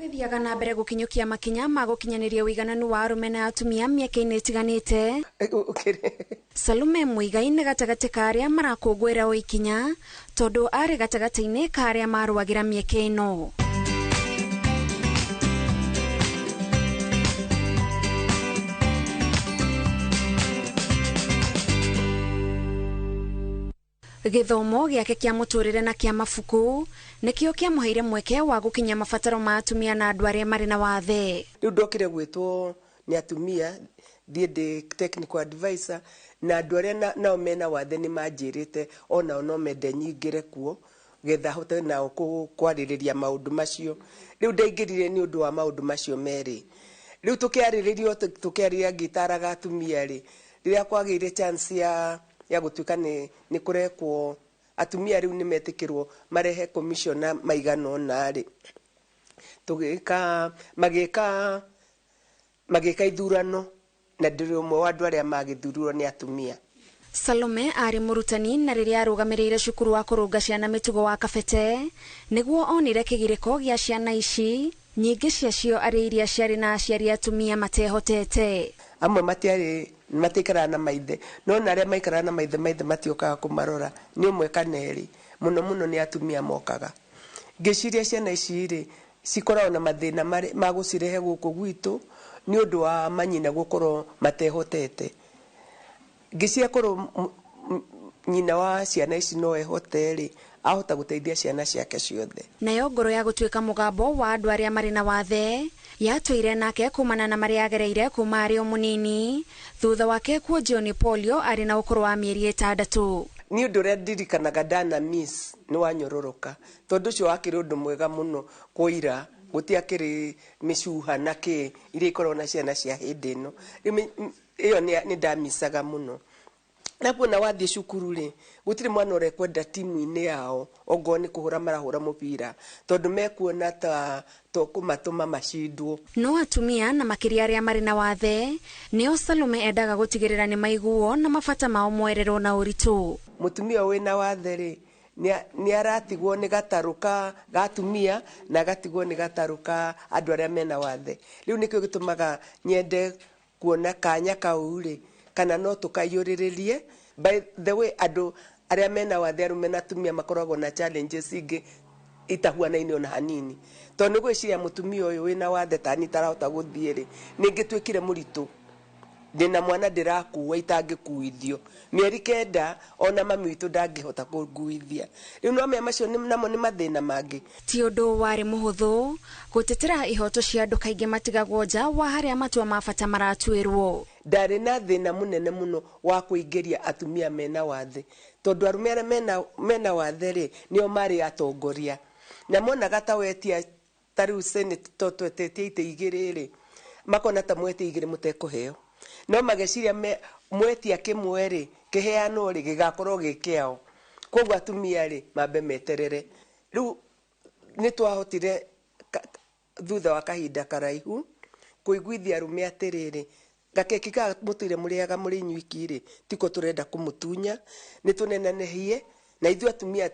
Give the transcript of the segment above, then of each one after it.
Tugithiaga na mbere gukinyukia makinya ma gukinyaniria uigananu wa arume na atumia miaka-ini itiganite. Salome Muigai ni gatagati ka aria marakungwira uikinya tondu ari gatagati-ini ka aria maruagira miaka ino. Githomo giake kia muturire na kia mafuku nikio kia muhaire mweke wa gukinya mabataro ma atumia na andu aria mari na wathe. Riu ndokire gwitwo ni atumia ndi technical advisor na andu aria nao mena wathe ni manjirite ona no mende nyingire kuo getha hote nao kwaririria maundu macio. Riu ndaingirire ni undu wa maundu macio meri. Riu tukiariria ngitaraga atumia ri riria kwagire chance ya gutuika ni kurekwo atumia riu ni metikirwo marehe commissioner maigano nari tugika magika ithurano na ndiri umwe wa andu aria magithurirwo ni atumia. Salome ari murutani na riria arugamirire cukuru wa kurunga ciana mitugo wa Kabete niguo onire kigiriko gia ciana ici nyingi ciacio ari iria ciari na aciari atumia matehotete. Amwe matikara na maithe no na aria maikara na maithe matiokaga kumarora ni umwe kaneri muno ni atumia mokaga. Ngiciria ciana ici ri cikoragwo na mathina magucirehe guku gwitu ni undu wa manyina gukorwo matehotete. Ngiciria korwo nyina wa ciana ici no ehoteri ahota guteithia ciana ciake ciothe. Nayo ngoro ya gutuika mugambo wa andu aria mari na wathe yatwire nake kumana na maria agereire kuma ari o munini thutha wake kuonjio ni polio ari na ukuru wa mieri 6. Ni undu ria ndirikanaga ndana miss ni wanyororoka tondu cio akiri undu mwega muno kuira gutiakiri micuha na ki iria ikorwo na ciana cia hindi ino iyo ni ndamisaga muno. Na kuona wathie cukuru ri gutiri mwana ore kwenda timu-ini yao ongo ni kuhura marahura mupira tondu mekuona ta to kumatuma macindwo. No atumia na makiria aria mari na wathe nio Salome endaga gutigirira ni maiguo na mabata mao mwerero na uritu. Mutumia wina wathe ri ni aratigwo ni gataruka gatumia na gatigwo ni gataruka andu aria mena wathe. Riu nikio gitumaga nyende kuona kanya kau ri kana no tukaiyuriririe. By the way andu aria mena wathe arume na atumia makoragwo na challenges ingi itahuanaine ona hanini tondu gwiciria mutumia uyu wina wathe tani tarahota guthie ri ningitwikire muritu ndina mwana ndirakuwa itangikuithio mieri 9 ona mami witu ndangihota kuguithia. Riu no me macio namo ni mathina mangi ti undu wari muhuthu gutetera ihoto cia andu kaingi matigagwo nja wa haria matua mabata maratwirwo. Ndari na thina munene muno wa kuingiria atumia mena wathe tondu arume aria mena wathe ri nio mari atongoria na mona gata wetia tariu senate totwetetie ite igiri ri makona ta mwete igiri mutekuheo no mageciria mwetia kimwe ri kiheano ri gigakorwo gikiao koguo atumia ri mambe meterere. Riu ni twahotire thutha wa kahinda karaihu kuiguithia arume atiriri gakeki ka mutire muriaga muri nyuiki ri tiko turenda kumutunya ni tunenanehie na ithu atumia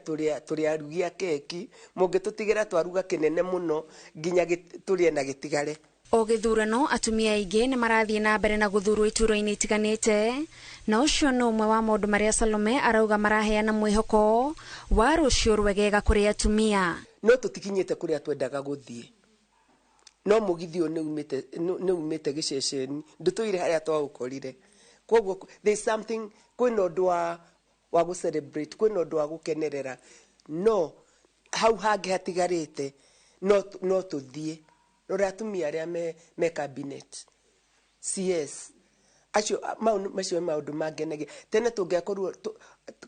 turi arugia keki mungitutigira twaruga kinene muno nginya turie na gitigare. O githurano atumia aingi ni marathie na mbere na guthurwo ituro-ini itiganite na ucio no umwe wa maundu maria Salome arauga maraheana mwihoko wa rucio rwegega kuri atumia. No tutikinyite kuria twendaga guthie no mugithio ni umite giceceni ndutuire haria twaukorire koguo there is something kwina undu wa gu celebrate kwina undu wa gukenerera no hau hangi hatigarite no tuthie rora atumia aria me cabinet CS acio macio maundu mangenege tene tungiakorwo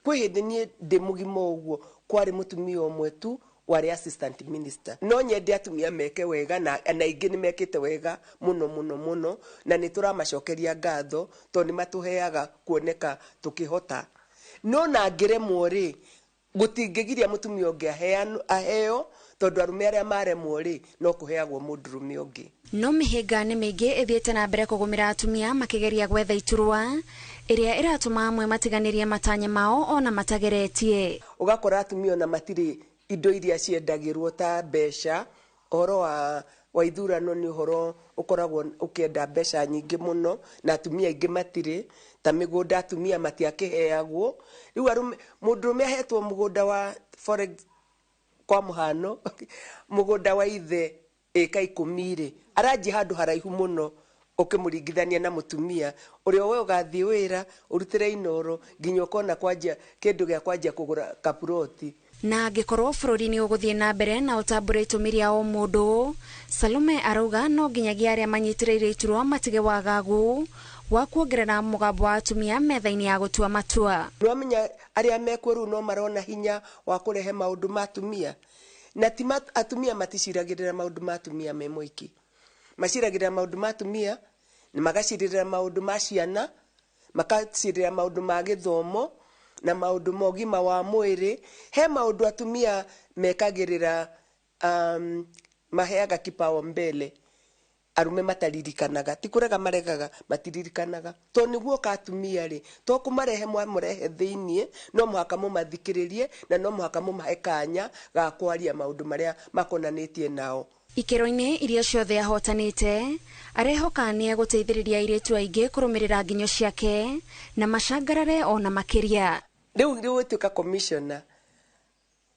kwi hindi nie ndi mugimo uguo kwari mutumia umwe tu wari assistant minister no nyende atumia meke wega na ingi ni mekite wega muno na ni turamacokeria ngatho tondu matuheaga kuoneka tukihota no na ngiremwo ri gutingigiria mutumia ungi aheo tondu arume aria maremwo ri no kuheagwo mundurume ungi. No mihinga ni mingi ithiete na mbere kugumira atumia makigeria gwetha iturwa iria iratuma amwe matiganirie matanya mao ona matageretie. Ugakora atumia na matiri indo iria ciendagirwo ta besha oro wa wa ithurano nĩ ũhoro ũkoragwo ũkĩenda mbeca nyingĩ mũno na atumia aingĩ matirĩ ta mĩgũnda atumia matiakĩheagwo rĩu mũndũrũme ahetwo mũgũnda wa forex kwa mũhano mũgũnda wa ithe ĩka 10 aranji handũ haraihu mũno ukimũringithania na mũtumia ũrĩa we ũgathiĩ wĩra ũrutĩre inoro nginya ũkona kwanja kĩndũ gĩa kwanja kũgũra kaploti. Na angĩkorwo bũrũri-inĩ ũgũthiĩ na mbere na ũtambũre itũmĩria o mũndũ, Salome arauga no nginyagia arĩa manyitĩrĩire iturwa matige wagagu wa kuongerera mũgambo wa atumia metha-inĩ ya gũtua matua. Nĩwamenya arĩa mekuo rĩu no marona hinya wa kũrehe maũndũ ma atumia na ti atumia maticiragĩrĩra maũndũ ma atumia me moiki, maciragĩrĩra maũndũ ma atumia na magacirĩrĩra maũndũ ma ciana, makacirĩrĩra maũndũ ma gĩthomo na maũndũ ma ũgima wa mwĩrĩ. He maũndũ atumia mekagĩrĩra maheaga kipao mbele arume mataririkanaga, ti kũrega maregaga matiririkanaga to nĩguo ka atumia rĩ to kũmarehe mũrehe thĩiniĩ no mũhaka mũmathikĩrĩrie na no mũhaka mũmahe kanya ga kwaria maũndũ marĩa makonanĩtie nao. Ikero-inĩ iria ciothe ahotanĩte arehoka nĩ egũteithĩrĩria airĩtu aingĩ kũrũmĩrĩra nginyo ciake na macangarare ona makĩria. Rĩu gũtuĩka commissioner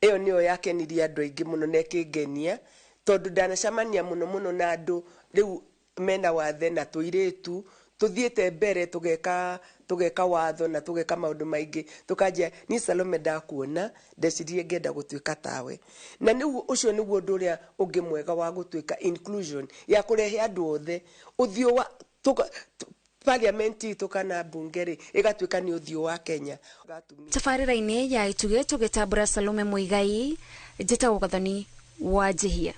ĩyo nĩyo yakenirie andũ aingĩ mũno na ĩkĩngenia tondũ ndanacemania mũno na andũ rĩu mena wathe na tũirĩtu tuthiĩte mbere tũgeka watho na tũgeka maũndũ maingĩ tũkanjia ni Salome ndakuona ndecirie ngenda gũtuĩka tawe na nĩguo ũcio nĩguo ũndũ ũrĩa ũngĩ mwega wa gũtuĩka inclusion ya kũrehe andũ othe ũthiũ wa parliament itũ kana bunge rĩ ĩgatuĩka nĩ ũthiũ wa Kenya. Tabarĩra-inĩ ya Ituge tũgĩtambũra Salome Muigai njĩtagwo Gathoni Wanjihia.